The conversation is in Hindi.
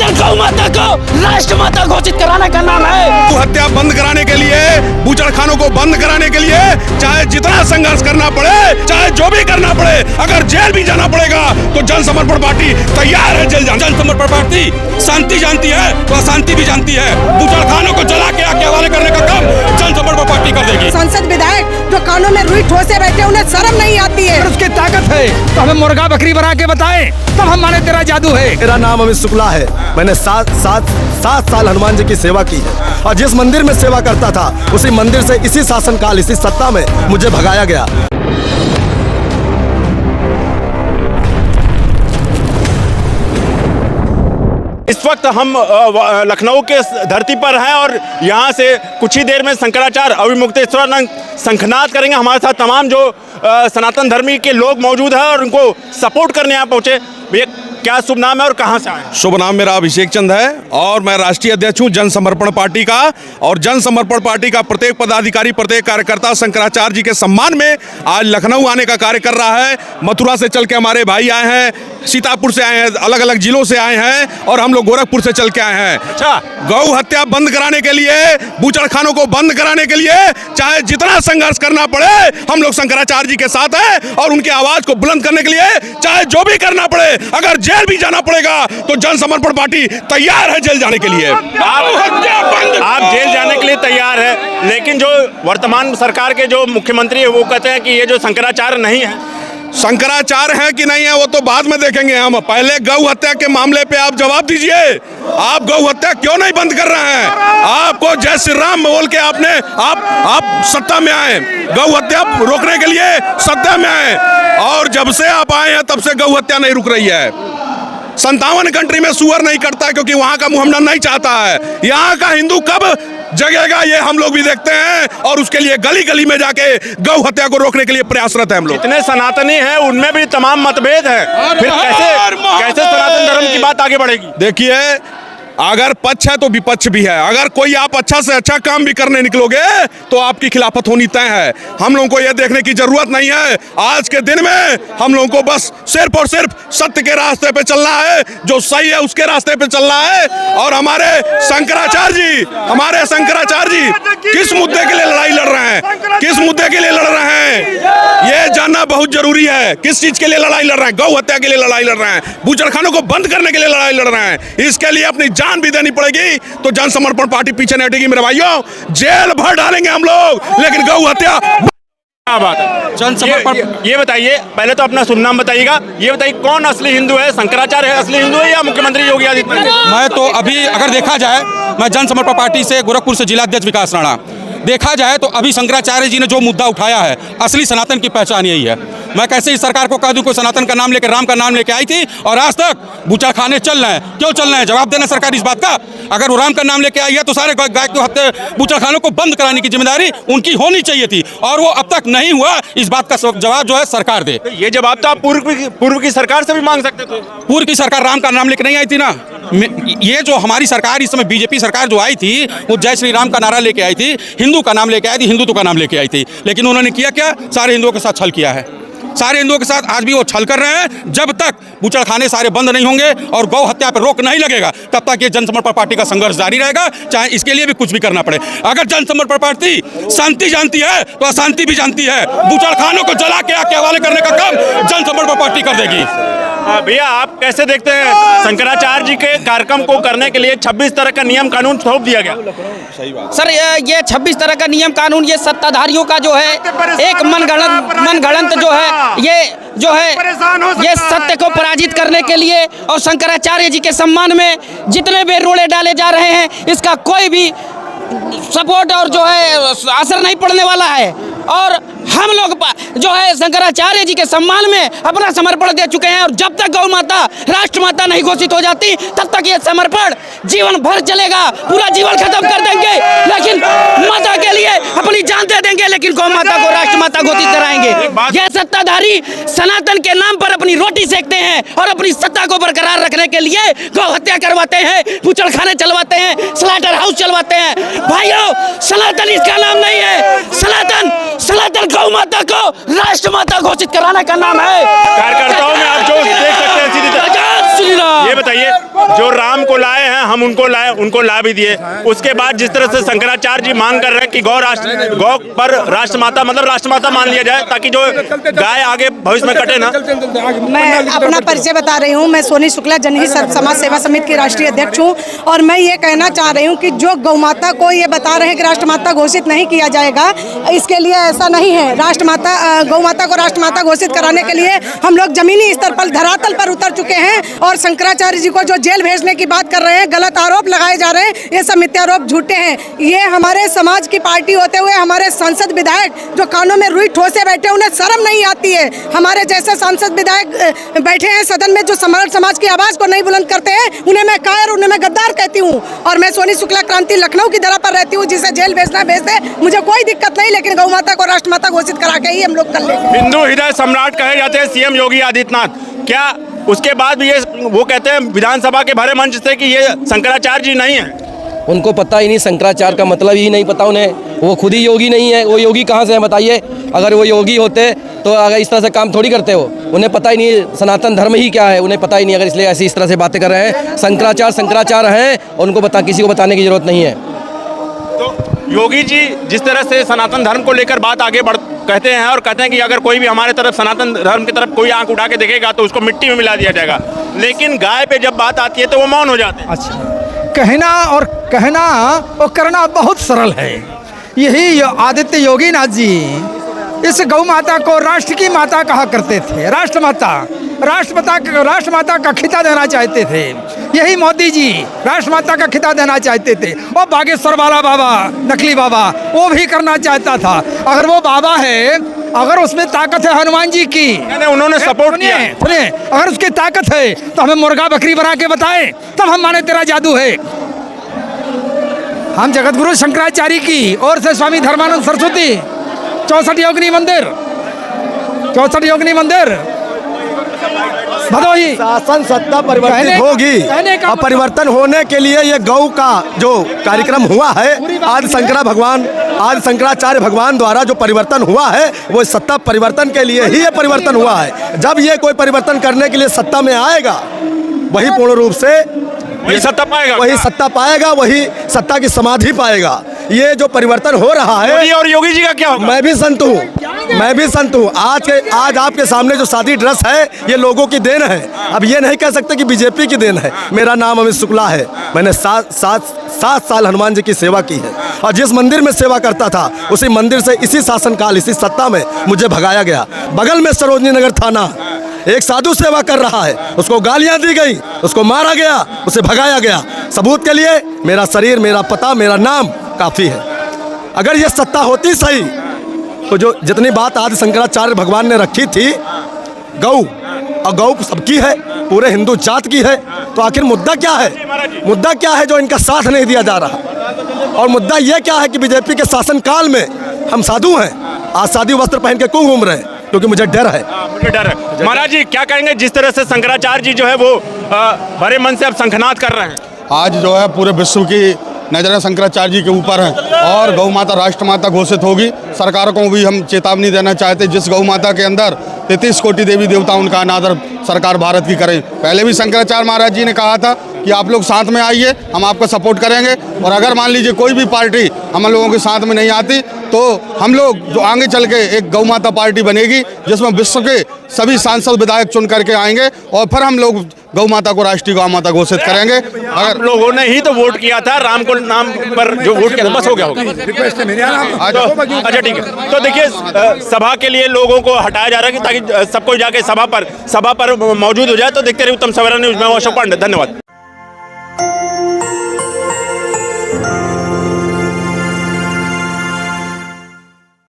सनातन गौ माता को राष्ट्र माता घोषित कराने का नाम है। गौ हत्या बंद कराने के लिए, बूचड़खानों को बंद कराने के लिए चाहे जितना संघर्ष करना पड़े, चाहे जो भी करना पड़े, अगर जेल भी जाना पड़ेगा तो जन समर्पण पार्टी तैयार है जेल जाने। जन समर्पण पार्टी शांति जानती है तो अशांति भी जानती है। बूचड़खानों को जला के आग के हवाले करने का काम जन समर्पण पार्टी कर देगी। संसद विधायक जो कानों में रुई ठोसे बैठे, उन्हें शर्म नहीं आती है। उसकी ताकत है तो हमें मुर्गा बकरी बना के बताएं, तब हम माने तेरा जादू है। मेरा नाम अमित शुक्ला है। मैंने सात साल हनुमान जी की सेवा की है और जिस मंदिर में सेवा करता था उसी मंदिर से इसी शासनकाल, इसी सत्ता में मुझे भगाया गया। इस वक्त हम लखनऊ के धरती पर हैं और यहाँ से कुछ ही देर में शंकराचार्य अविमुक्तेश्वरानंद शंखनाद करेंगे। हमारे साथ तमाम जो सनातन धर्मी के लोग मौजूद हैं और उनको सपोर्ट करने यहाँ पहुँचे। भैया क्या शुभ नाम है और कहाँ से आए? शुभ नाम मेरा अभिषेक चंद है और मैं राष्ट्रीय अध्यक्ष हूँ जन समर्पण पार्टी का। और जन समर्पण पार्टी का प्रत्येक पदाधिकारी, प्रत्येक कार्यकर्ता शंकराचार्य जी के सम्मान में आज लखनऊ आने का कार्य कर रहा है। मथुरा से चल के हमारे भाई आए हैं, सीतापुर से आए हैं, अलग अलग जिलों से आए हैं और हम लोग गोरखपुर से चल के आए हैं। अच्छा, गौ हत्या बंद कराने के लिए, बूचड़खानों को बंद कराने के लिए चाहे जितना संघर्ष करना पड़े, हम लोग शंकराचार्य जी के साथ हैं और उनकी आवाज को बुलंद करने के लिए चाहे जो भी करना पड़े, अगर जेल भी जाना पड़ेगा तो जन समर्पण पार्टी तैयार है जेल जाने के लिए। आप जेल जाने के लिए तैयार है, लेकिन जो वर्तमान सरकार के जो मुख्यमंत्री है वो कहते हैं कि ये जो शंकराचार्य नहीं है। शंकराचार्य है कि नहीं है वो तो बाद में देखेंगे हम। पहले गौ हत्या के मामले पे आप जवाब दीजिए। आप गौ हत्या क्यों नहीं बंद कर रहे हैं? आपको जय श्री राम बोल के आप सत्ता में आए, गौ हत्या रोकने के लिए सत्ता में आए और जब से आप आए हैं तब से गौ हत्या नहीं रुक रही है। 57 कंट्री में सुअर नहीं करता क्योंकि वहां का मुहम्मदन नहीं चाहता है। यहाँ का हिंदू कब जगेगा ये हम लोग भी देखते हैं और उसके लिए गली गली में जाके गौ हत्या को रोकने के लिए प्रयासरत है हम लोग। जितने सनातनी हैं उनमें भी तमाम मतभेद हैं, फिर कैसे सनातन धर्म की बात आगे बढ़ेगी? देखिए, अगर पक्ष है तो विपक्ष भी है। अगर कोई आप अच्छा से अच्छा काम भी करने निकलोगे तो आपकी खिलाफत होनी तय है। हम लोगों को यह देखने की जरूरत नहीं है। आज के दिन में हम लोगों को बस सिर्फ और सिर्फ सत्य के रास्ते पे चलना है, जो सही है उसके रास्ते पे चलना है। और हमारे शंकराचार्य जी किस मुद्दे के लिए लड़ाई लड़ रहे हैं, किस मुद्दे के लिए लड़ रहे हैं, ये जानना बहुत जरूरी है। किस चीज के लिए लड़ाई लड़ रहे हैं? गौ हत्या के लिए लड़ाई लड़ रहे हैं, बूचड़खानों को बंद करने के लिए लड़ाई लड़ रहे हैं। इसके लिए अपनी जान भी देनी पड़ेगी। तो जन समर्पण पार्टी पीछे नहीं हटेगी मेरे भाइयों। जेल भर डालेंगे हम लोग, लेकिन गौ हत्या। क्या बात है? जन समर्पण ये बताइए, पहले तो अपना शुभ नाम बताइएगा। ये बताइए कौन असली हिंदू है? शंकराचार्य है असली हिंदू है या मुख्यमंत्री योगी आदित्यनाथ? मैं तो अभी अगर देखा जाए, मैं जन समर्पण पार्टी से गोरखपुर से जिला अध्यक्ष विकास राणा। देखा जाए तो अभी शंकराचार्य जी ने जो मुद्दा उठाया है, असली सनातन की पहचान यही है। मैं कैसे इस सरकार को कह दूं कोई सनातन का नाम लेकर, राम का नाम लेके आई थी और आज तक बूचड़खाने चल रहे हैं। क्यों चल रहे हैं? जवाब देना सरकार इस बात का। अगर वो राम का नाम लेके आई है तो सारे गाय को हत्या, बूचड़खानों को बंद कराने की जिम्मेदारी उनकी होनी चाहिए थी और वो अब तक नहीं हुआ। इस बात का जवाब जो है सरकार दे। ये जवाब तो आप पूर्व की सरकार से भी मांग सकते थे। पूर्व की सरकार राम का नाम लेकर नहीं आई थी ना। ये जो हमारी सरकार इस समय बीजेपी सरकार जो आई थी वो जय श्री राम का नारा लेके आई थी, हिंदू का नाम लेके आई थी, हिंदुत्व का नाम लेके आई थी। लेकिन उन्होंने किया क्या? सारे हिंदुओं के साथ छल किया है। सारे हिंदुओं के साथ आज भी वो छल कर रहे हैं। जब तक बूचड़खाने सारे बंद नहीं होंगे और गौ हत्या पर रोक नहीं लगेगा तब तक ये जन समर्पण पार्टी का संघर्ष जारी रहेगा, चाहे इसके लिए भी कुछ भी करना पड़े। अगर जन समर्पण पार्टी शांति जानती है तो अशांति भी जानती है। बूचड़खानों को जला के आग के हवाले करने का काम जन समर्पण पार्टी कर देगी। भैया आप कैसे देखते हैं शंकराचार्य जी के कार्यक्रम को करने के लिए 26 तरह का नियम कानून थोप दिया गया? सर ये 26 तरह का नियम कानून ये सत्ताधारियों का जो है एक मनगढ़ंत जो है ये सत्य को पराजित करने के लिए और शंकराचार्य जी के सम्मान में जितने भी रोड़े डाले जा रहे हैं इसका कोई भी सपोर्ट और जो है असर नहीं पड़ने वाला है। और हम लोग जो है शंकराचार्य जी के सम्मान में अपना समर्पण दे चुके हैं और जब तक गौ माता राष्ट्र माता नहीं घोषित हो जाती तब तक ये समर्पण जीवन भर चलेगा। पूरा जीवन खत्म कर देंगे लेकिन माता के लिए अपनी जान दे देंगे, लेकिन गौ माता को राष्ट्र माता घोषित कराएंगे। ये सत्ताधारी सनातन के नाम पर अपनी रोटी सेकते हैं और अपनी सत्ता को बरकरार रखने के लिए गौ हत्या करवाते हैं, बूचड़खाने चलवाते हैं, स्लॉटर हाउस चलवाते हैं। भाइयों, सनातन इसका नाम नहीं है। सनातन गौ माता को राष्ट्र माता घोषित कराने का नाम है। कार्यकर्ताओं में आप जो देख सकते हैं सीधी तरह ये बताइए, जो राम को लाए हैं हम उनको ला भी दिए। उसके बाद जिस तरह से शंकराचार्य जी मांग कर रहे हैं कि गौ पर राष्ट्रमाता मतलब राष्ट्रमाता मान लिया जाए, ताकि जो गाय आगे भविष्य में कटे ना। मैं अपना परिचय बता रही हूँ। मैं सोनी शुक्ला जनहित समाज सेवा समिति की राष्ट्रीय अध्यक्ष हूँ और मैं ये कहना चाह रही हूँ कि जो गौ माता को ये बता रहे हैं कि राष्ट्रमाता घोषित नहीं किया जाएगा, इसके लिए ऐसा नहीं है। गौ माता को राष्ट्रमाता घोषित कराने के लिए हम लोग जमीनी स्तर पर धरातल पर उतर चुके हैं और शंकराचार्य जी को जो जेल भेजने की बात कर रहे हैं, गलत आरोप लगाए जा रहे हैं, ये सब मिथ्यारोप झूठे हैं। ये हमारे समाज की पार्टी होते हुए हमारे सांसद विधायक जो कानों में रुई ठोसे बैठे, उन्हें शर्म नहीं आती है। हमारे जैसे सांसद विधायक बैठे हैं सदन में जो समाज की आवाज को नहीं बुलंद करते हैं, उन्हें मैं कायर, उन्हें मैं गद्दार कहती हूँ। और मैं सोनी शुक्ला क्रांति लखनऊ की दरा पर रहती हूँ, जिसे जेल भेजना भेज दे, मुझे कोई दिक्कत नहीं, लेकिन गौ माता को राष्ट्रमाता घोषित करा के ही हम लोग कर लेंगे। हिंदू हृदय सम्राट कहे जाते हैं सीएम योगी आदित्यनाथ, क्या उसके बाद भी ये वो कहते हैं विधानसभा के भरे मंच से कि ये शंकराचार्य जी नहीं है? उनको पता ही नहीं, शंकराचार्य का मतलब ही नहीं पता उन्हें। वो खुद ही योगी नहीं है, वो योगी कहाँ से है बताइए? अगर वो योगी होते तो अगर इस तरह से काम थोड़ी करते हो। उन्हें पता ही नहीं सनातन धर्म ही क्या है, उन्हें पता ही नहीं। अगर इसलिए ऐसी इस तरह से बातें कर रहे हैं, शंकराचार्य हैं और उनको किसी को बताने की जरूरत नहीं है। तो योगी जी जिस तरह से सनातन धर्म को लेकर बात आगे कहते हैं और कहते हैं कि अगर कोई भी हमारे तरफ सनातन धर्म की तरफ कोई आंख उठा के देखेगा तो उसको मिट्टी में मिला दिया जाएगा, लेकिन गाय पे जब बात आती है तो वो मौन हो जाते हैं। अच्छा, कहना और करना बहुत सरल है। यही आदित्य योगीनाथ जी इस गौ माता को राष्ट्र की माता कहा करते थे, राष्ट्रमाता का खिता देना चाहते थे। यही मोदी जी राष्ट्रमाता का खिता देना चाहते थे। और बागेश्वर वाला बाबा, नकली बाबा, वो भी करना चाहता था। अगर वो बाबा है, अगर उसमें ताकत है हनुमान जी की, उन्होंने सपोर्ट किया। सुनिए, अगर उसकी ताकत है तो हमें मुर्गा बकरी बना के बताए, तब हम माने तेरा जादू है। हम जगतगुरु शंकराचार्य की ओर से स्वामी धर्मानंद सरस्वती 64 योगिनी मंदिर भदोही। शासन सत्ता परिवर्तित होगी और परिवर्तन होने के लिए ये गौ का जो कार्यक्रम हुआ है, आदि शंकराचार्य भगवान द्वारा जो परिवर्तन हुआ है, वो सत्ता परिवर्तन के लिए ही ये परिवर्तन हुआ है। जब ये कोई परिवर्तन करने के लिए सत्ता में आएगा, वही पूर्ण रूप से वही सत्ता पाएगा, वही सत्ता की समाधि पाएगा। ये जो परिवर्तन हो रहा है, और योगी जी का क्या होगा? मैं भी संत हूँ। आज आपके सामने जो शादी ड्रेस है, ये लोगों की देन है। अब ये नहीं कह सकते कि बीजेपी की देन है। मेरा नाम अमित शुक्ला है। मैंने 7 साल हनुमान जी की सेवा की है और जिस मंदिर में सेवा करता था, उसी मंदिर से इसी शासनकाल, इसी सत्ता में मुझे भगाया गया। बगल में सरोजनी नगर थाना, एक साधु सेवा कर रहा है, उसको गालियां दी गई, उसको मारा गया, उसे भगाया गया। सबूत के लिए मेरा शरीर, मेरा पता, मेरा नाम काफ़ी है। अगर ये सत्ता होती सही तो जो जितनी बात आदि शंकराचार्य भगवान ने रखी थी, गौ सबकी है, पूरे हिंदू जात की है, तो आखिर मुद्दा क्या है जो इनका साथ नहीं दिया जा रहा? और मुद्दा ये क्या है कि बीजेपी के शासनकाल में हम साधु हैं, आज साधु वस्त्र पहन के क्यों घूम रहे हैं? क्योंकि मुझे डर है। महाराज जी क्या कहेंगे जिस तरह से शंकराचार्य जी जो है वो भरे मन से अब शंखनाद कर रहे हैं? आज जो है पूरे विश्व की नजरें शंकराचार्य जी के ऊपर हैं और गौ माता राष्ट्रमाता घोषित होगी। सरकार को भी हम चेतावनी देना चाहते हैं, जिस गौ माता के अंदर 33 कोटि देवी देवता, उनका अनादर सरकार भारत की करे। पहले भी शंकराचार्य महाराज जी ने कहा था कि आप लोग साथ में आइए, हम आपको सपोर्ट करेंगे। और अगर मान लीजिए कोई भी पार्टी हम लोगों के साथ में नहीं आती, तो हम लोग जो आगे चल के एक गौ माता पार्टी बनेगी, जिसमें विश्व के सभी सांसद विधायक चुन करके आएंगे और फिर हम लोग गौ माता को राष्ट्रीय गौ माता घोषित करेंगे। अगर लोगों ने ही तो वोट किया था, राम को नाम पर जो वोट किया था, बस हो गया होगा। अच्छा ठीक है, तो देखिए सभा के लिए लोगों को हटाया जा रहा है ताकि सबको जाके सभा पर मौजूद हो जाए। तो देखते रहिए उत्तम सवेरा न्यूज़ में अशोक पांडे, धन्यवाद।